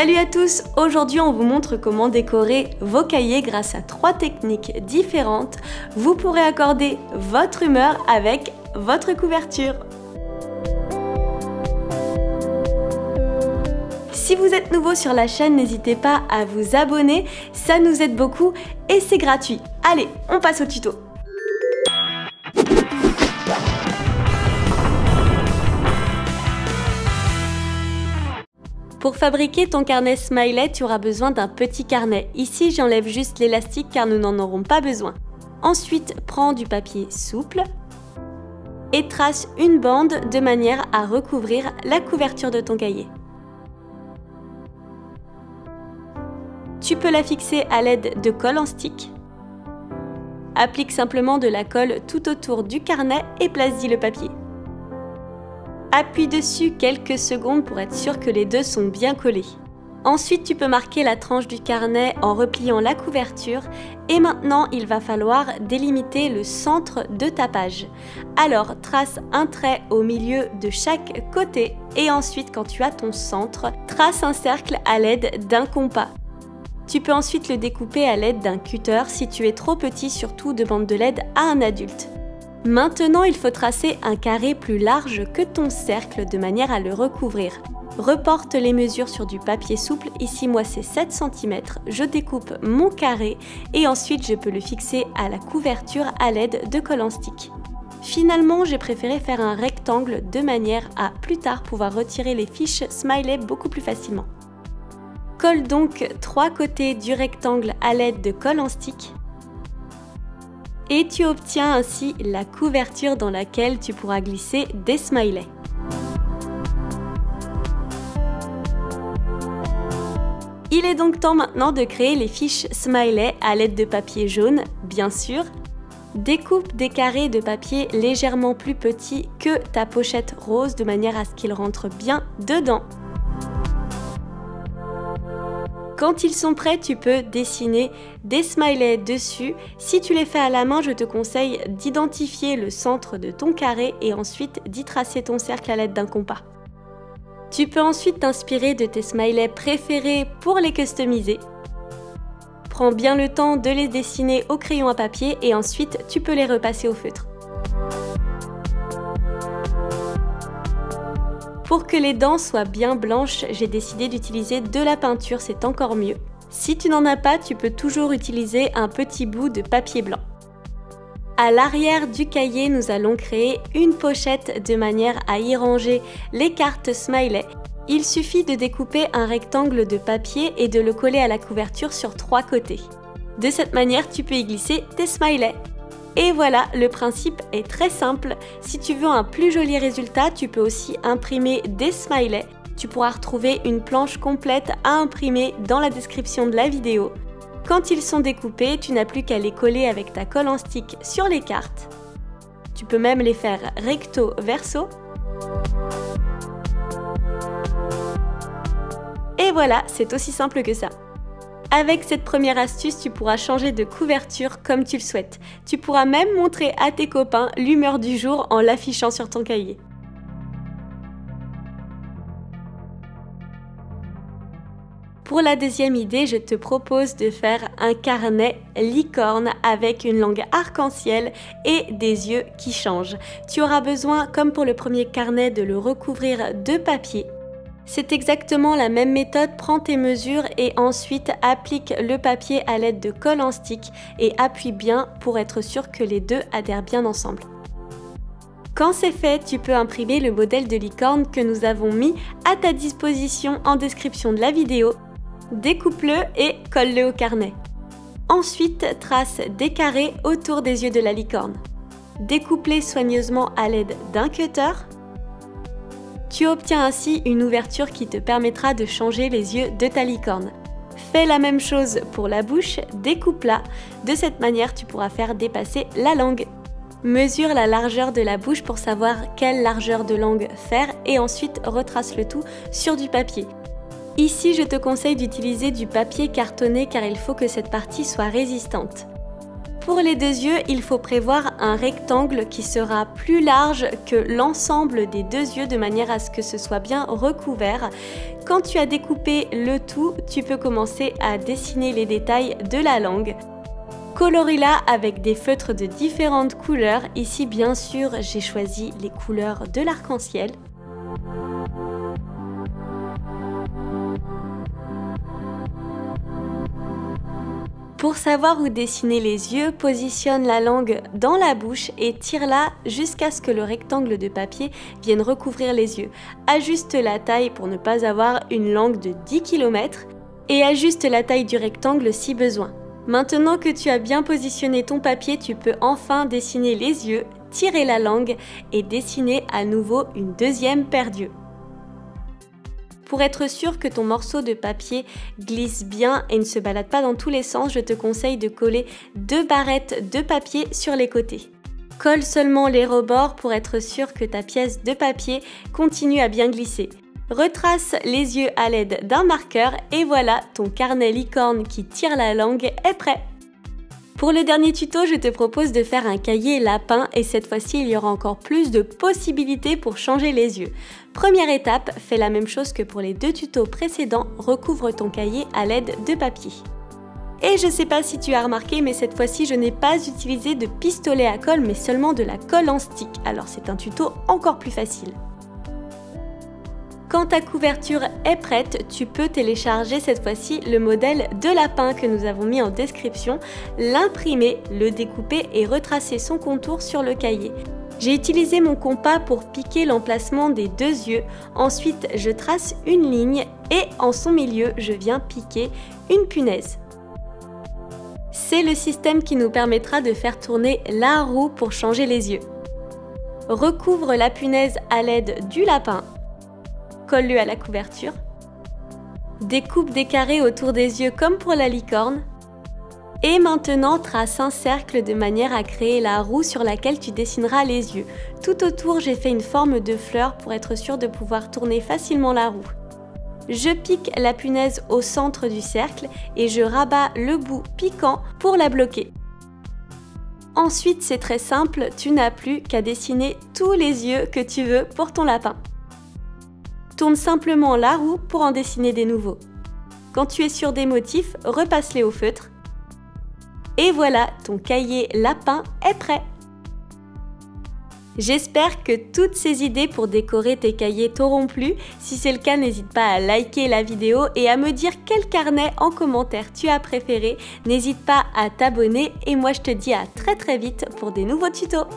Salut à tous! Aujourd'hui on vous montre comment décorer vos cahiers grâce à 3 techniques différentes. Vous pourrez accorder votre humeur avec votre couverture. Si vous êtes nouveau sur la chaîne, n'hésitez pas à vous abonner, ça nous aide beaucoup et c'est gratuit. Allez, on passe au tuto. Pour fabriquer ton carnet Smiley, tu auras besoin d'un petit carnet. Ici, j'enlève juste l'élastique car nous n'en aurons pas besoin. Ensuite, prends du papier souple et trace une bande de manière à recouvrir la couverture de ton cahier. Tu peux la fixer à l'aide de colle en stick. Applique simplement de la colle tout autour du carnet et place-y le papier. Appuie dessus quelques secondes pour être sûr que les deux sont bien collés. Ensuite, tu peux marquer la tranche du carnet en repliant la couverture et maintenant, il va falloir délimiter le centre de ta page. Alors, trace un trait au milieu de chaque côté et ensuite, quand tu as ton centre, trace un cercle à l'aide d'un compas. Tu peux ensuite le découper à l'aide d'un cutter si tu es trop petit, surtout demande de l'aide à un adulte. Maintenant, il faut tracer un carré plus large que ton cercle de manière à le recouvrir. Reporte les mesures sur du papier souple, ici moi c'est 7 cm, je découpe mon carré et ensuite je peux le fixer à la couverture à l'aide de colle en stick. Finalement, j'ai préféré faire un rectangle de manière à plus tard pouvoir retirer les fiches Smiley beaucoup plus facilement. Colle donc 3 côtés du rectangle à l'aide de colle en stick. Et tu obtiens ainsi la couverture dans laquelle tu pourras glisser des smileys. Il est donc temps maintenant de créer les fiches Smiley à l'aide de papier jaune, bien sûr. Découpe des carrés de papier légèrement plus petits que ta pochette rose de manière à ce qu'ils rentrent bien dedans. Quand ils sont prêts, tu peux dessiner des smileys dessus. Si tu les fais à la main, je te conseille d'identifier le centre de ton carré et ensuite d'y tracer ton cercle à l'aide d'un compas. Tu peux ensuite t'inspirer de tes smileys préférés pour les customiser. Prends bien le temps de les dessiner au crayon à papier et ensuite tu peux les repasser au feutre. Pour que les dents soient bien blanches, j'ai décidé d'utiliser de la peinture, c'est encore mieux. Si tu n'en as pas, tu peux toujours utiliser un petit bout de papier blanc. À l'arrière du cahier, nous allons créer une pochette de manière à y ranger les cartes Smiley. Il suffit de découper un rectangle de papier et de le coller à la couverture sur 3 côtés. De cette manière, tu peux y glisser tes Smileys. Et voilà, le principe est très simple. Si tu veux un plus joli résultat, tu peux aussi imprimer des smileys. Tu pourras retrouver une planche complète à imprimer dans la description de la vidéo. Quand ils sont découpés, tu n'as plus qu'à les coller avec ta colle en stick sur les cartes. Tu peux même les faire recto verso. Et voilà, c'est aussi simple que ça. Avec cette première astuce, tu pourras changer de couverture comme tu le souhaites. Tu pourras même montrer à tes copains l'humeur du jour en l'affichant sur ton cahier. Pour la deuxième idée, je te propose de faire un carnet licorne avec une langue arc-en-ciel et des yeux qui changent. Tu auras besoin, comme pour le premier carnet, de le recouvrir de papier. C'est exactement la même méthode, prends tes mesures et ensuite applique le papier à l'aide de colle en stick et appuie bien pour être sûr que les deux adhèrent bien ensemble. Quand c'est fait, tu peux imprimer le modèle de licorne que nous avons mis à ta disposition en description de la vidéo. Découpe-le et colle-le au carnet. Ensuite, trace des carrés autour des yeux de la licorne. Découpe-les soigneusement à l'aide d'un cutter. Tu obtiens ainsi une ouverture qui te permettra de changer les yeux de ta licorne. Fais la même chose pour la bouche, découpe-la. De cette manière, tu pourras faire dépasser la langue. Mesure la largeur de la bouche pour savoir quelle largeur de langue faire et ensuite retrace le tout sur du papier. Ici, je te conseille d'utiliser du papier cartonné car il faut que cette partie soit résistante. Pour les deux yeux, il faut prévoir un rectangle qui sera plus large que l'ensemble des deux yeux de manière à ce que ce soit bien recouvert. Quand tu as découpé le tout, tu peux commencer à dessiner les détails de la langue. Colorie-la avec des feutres de différentes couleurs. Ici, bien sûr, j'ai choisi les couleurs de l'arc-en-ciel. Pour savoir où dessiner les yeux, positionne la langue dans la bouche et tire-la jusqu'à ce que le rectangle de papier vienne recouvrir les yeux. Ajuste la taille pour ne pas avoir une langue de 10 km et ajuste la taille du rectangle si besoin. Maintenant que tu as bien positionné ton papier, tu peux enfin dessiner les yeux, tirer la langue et dessiner à nouveau une deuxième paire d'yeux. Pour être sûr que ton morceau de papier glisse bien et ne se balade pas dans tous les sens, je te conseille de coller 2 barrettes de papier sur les côtés. Colle seulement les rebords pour être sûr que ta pièce de papier continue à bien glisser. Retrace les yeux à l'aide d'un marqueur et voilà, ton carnet licorne qui tire la langue est prêt. Pour le dernier tuto, je te propose de faire un cahier lapin et cette fois-ci, il y aura encore plus de possibilités pour changer les yeux. Première étape, fais la même chose que pour les 2 tutos précédents, recouvre ton cahier à l'aide de papier. Et je sais pas si tu as remarqué, mais cette fois-ci, je n'ai pas utilisé de pistolet à colle, mais seulement de la colle en stick. Alors c'est un tuto encore plus facile. Quand ta couverture est prête, tu peux télécharger cette fois-ci le modèle de lapin que nous avons mis en description, l'imprimer, le découper et retracer son contour sur le cahier. J'ai utilisé mon compas pour piquer l'emplacement des 2 yeux, ensuite je trace une ligne et en son milieu je viens piquer une punaise. C'est le système qui nous permettra de faire tourner la roue pour changer les yeux. Recouvre la punaise à l'aide du lapin. Colle-le à la couverture. Découpe des carrés autour des yeux comme pour la licorne. Et maintenant, trace un cercle de manière à créer la roue sur laquelle tu dessineras les yeux. Tout autour, j'ai fait une forme de fleur pour être sûr de pouvoir tourner facilement la roue. Je pique la punaise au centre du cercle et je rabats le bout piquant pour la bloquer. Ensuite, c'est très simple, tu n'as plus qu'à dessiner tous les yeux que tu veux pour ton lapin. Tourne simplement la roue pour en dessiner des nouveaux. Quand tu es sûr des motifs, repasse-les au feutre. Et voilà, ton cahier lapin est prêt! J'espère que toutes ces idées pour décorer tes cahiers t'auront plu. Si c'est le cas, n'hésite pas à liker la vidéo et à me dire quel carnet en commentaire tu as préféré. N'hésite pas à t'abonner et moi je te dis à très vite pour des nouveaux tutos.